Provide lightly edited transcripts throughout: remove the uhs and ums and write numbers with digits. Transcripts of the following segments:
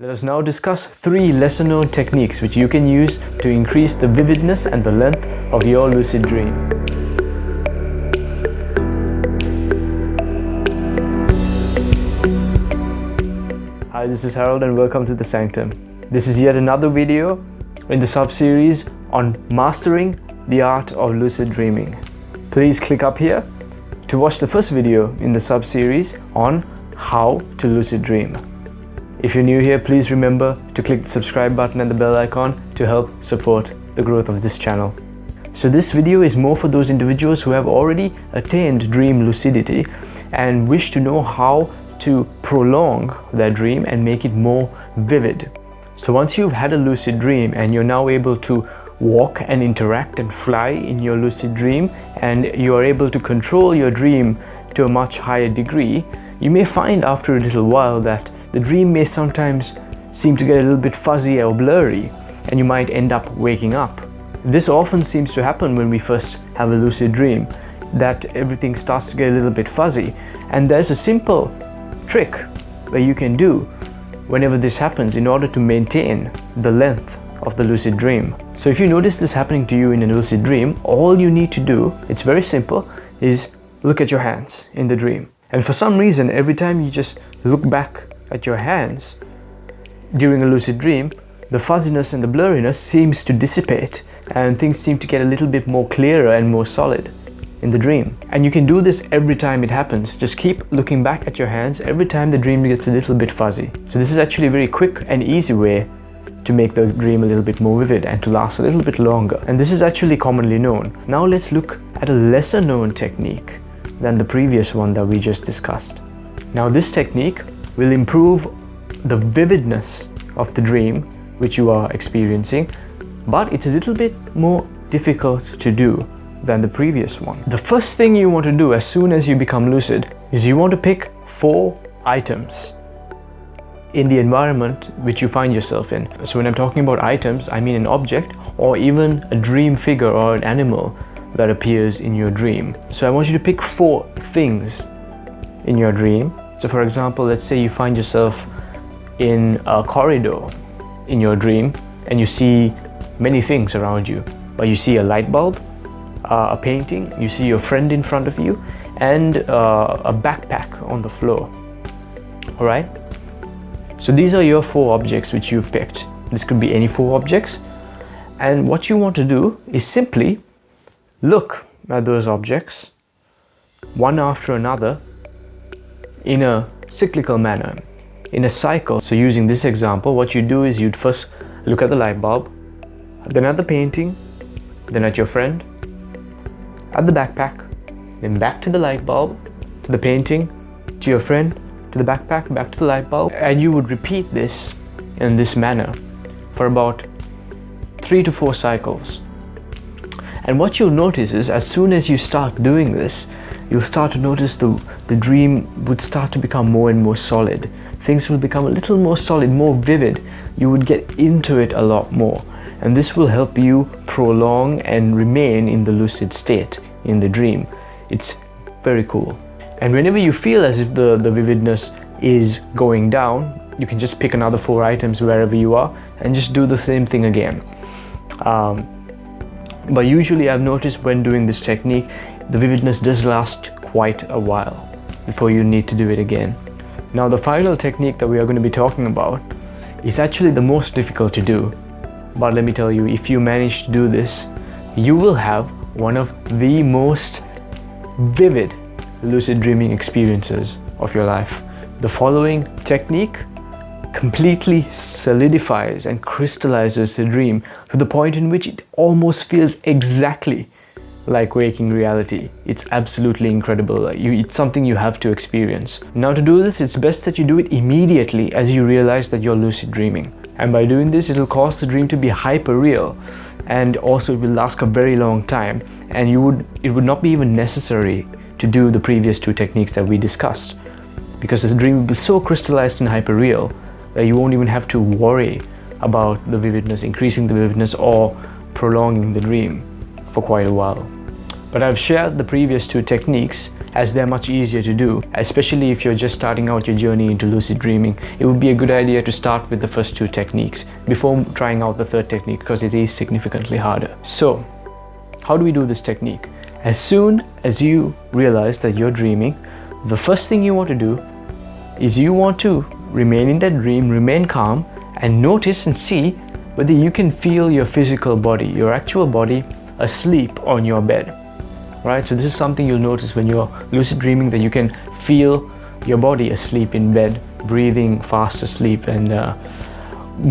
Let us now discuss 3 lesser known techniques which you can use to increase the vividness and the length of your lucid dream. Hi, this is Harold and welcome to The Sanctum. This is yet another video in the sub-series on mastering the art of lucid dreaming. Please click up here to watch the first video in the sub-series on how to lucid dream. If you're new here, please remember to click the subscribe button and the bell icon to help support the growth of this channel. So this video is more for those individuals who have already attained dream lucidity and wish to know how to prolong their dream and make it more vivid. So once you've had a lucid dream and you're now able to walk and interact and fly in your lucid dream, and you are able to control your dream to a much higher degree, you may find after a little while that the dream may sometimes seem to get a little bit fuzzy or blurry, and you might end up waking up. This often seems to happen when we first have a lucid dream, that everything starts to get a little bit fuzzy. And there's a simple trick that you can do whenever this happens in order to maintain the length of the lucid dream. So if you notice this happening to you in a lucid dream, all you need to do, it's very simple, is look at your hands in the dream. And for some reason, every time you just look back at your hands during a lucid dream, the fuzziness and the blurriness seems to dissipate and things seem to get a little bit more clearer and more solid in the dream. And you can do this every time it happens. Just keep looking back at your hands every time the dream gets a little bit fuzzy. So this is actually a very quick and easy way to make the dream a little bit more vivid and to last a little bit longer. And this is actually commonly known. Now let's look at a lesser known technique than the previous one that we just discussed. Now this technique will improve the vividness of the dream which you are experiencing, but it's a little bit more difficult to do than the previous one. The first thing you want to do as soon as you become lucid is you want to pick 4 items in the environment which you find yourself in. So when I'm talking about items, I mean an object or even a dream figure or an animal that appears in your dream. So I want you to pick 4 things in your dream. So for example, let's say you find yourself in a corridor in your dream and you see many things around you. But you see a light bulb, a painting, you see your friend in front of you, and a backpack on the floor. Alright? So these are your 4 objects which you've picked. This could be any 4 objects. And what you want to do is simply look at those objects one after another in a cyclical manner, in a cycle. So using this example, what you do is you'd first look at the light bulb, then at the painting, then at your friend, at the backpack, then back to the light bulb, to the painting, to your friend, to the backpack, back to the light bulb. And you would repeat this in this manner for about 3 to 4 cycles. And what you'll notice is as soon as you start doing this, you'll start to notice the dream would start to become more and more solid. Things will become a little more solid, more vivid. You would get into it a lot more. And this will help you prolong and remain in the lucid state in the dream. It's very cool. And whenever you feel as if the vividness is going down, you can just pick another 4 items wherever you are and just do the same thing again. But usually I've noticed when doing this technique, the vividness does last quite a while before you need to do it again. Now the final technique that we are going to be talking about is actually the most difficult to do. But let me tell you, if you manage to do this, you will have one of the most vivid lucid dreaming experiences of your life. The following technique completely solidifies and crystallizes the dream to the point in which it almost feels exactly like waking reality. It's absolutely incredible. It's something you have to experience. Now to do this, it's best that you do it immediately as you realize that you're lucid dreaming. And by doing this, it'll cause the dream to be hyper real, and also it will last a very long time, and it would not be even necessary to do the previous 2 techniques that we discussed, because the dream will be so crystallized and hyper real that you won't even have to worry about the vividness, increasing the vividness or prolonging the dream for quite a while. But I've shared the previous 2 techniques as they're much easier to do. Especially if you're just starting out your journey into lucid dreaming, it would be a good idea to start with the first two techniques before trying out the third technique, because it is significantly harder. So how do we do this technique? As soon as you realize that you're dreaming, the first thing you want to do is you want to remain in that dream, remain calm, and notice and see whether you can feel your physical body, your actual body, asleep on your bed. Right? So this is something you'll notice when you're lucid dreaming, that you can feel your body asleep in bed, breathing fast asleep. And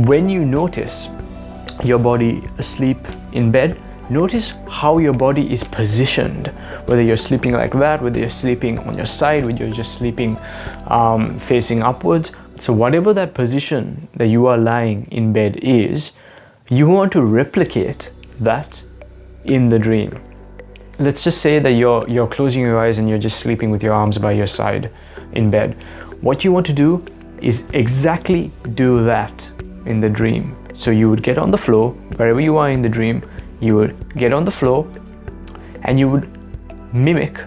when you notice your body asleep in bed, notice how your body is positioned, whether you're sleeping like that, whether you're sleeping on your side, whether you're just sleeping facing upwards. So whatever that position that you are lying in bed is, you want to replicate that in the dream. Let's just say that you're closing your eyes and you're just sleeping with your arms by your side in bed. What you want to do is exactly do that in the dream. So you would get on the floor, wherever you are in the dream, you would get on the floor and you would mimic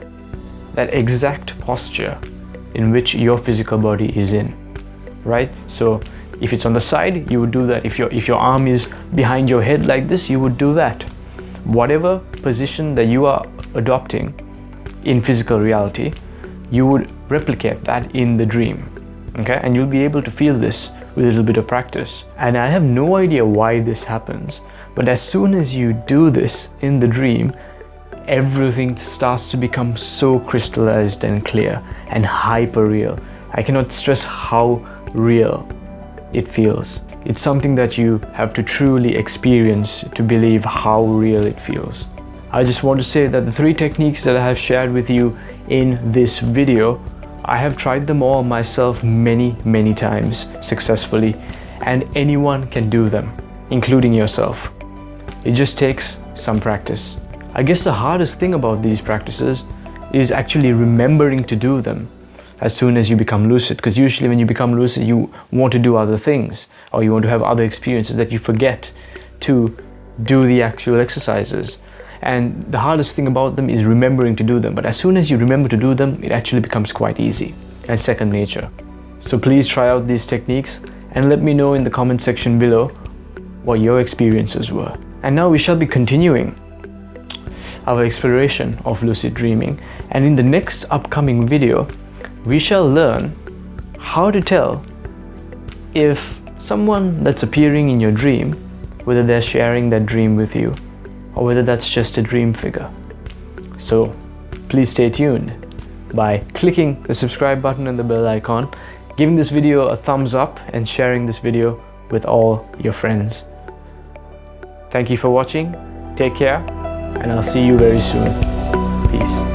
that exact posture in which your physical body is in, right? So if it's on the side, you would do that. If your arm is behind your head like this, you would do that. Whatever position that you are adopting in physical reality, you would replicate that in the dream, okay? And you'll be able to feel this with a little bit of practice. And I have no idea why this happens, but as soon as you do this in the dream, everything starts to become so crystallized and clear and hyper real. I cannot stress how real it feels. It's something that you have to truly experience to believe how real it feels. I just want to say that the 3 techniques that I have shared with you in this video, I have tried them all myself many times successfully, and anyone can do them, including yourself. It just takes some practice. I guess the hardest thing about these practices is actually remembering to do them as soon as you become lucid, because usually when you become lucid, you want to do other things, or you want to have other experiences that you forget to do the actual exercises. And the hardest thing about them is remembering to do them. But as soon as you remember to do them, it actually becomes quite easy and second nature. So please try out these techniques and let me know in the comment section below what your experiences were. And now we shall be continuing our exploration of lucid dreaming. And in the next upcoming video, we shall learn how to tell if someone that's appearing in your dream, whether they're sharing that dream with you or whether that's just a dream figure. So please stay tuned by clicking the subscribe button and the bell icon, giving this video a thumbs up and sharing this video with all your friends. Thank you for watching, take care, and I'll see you very soon. Peace.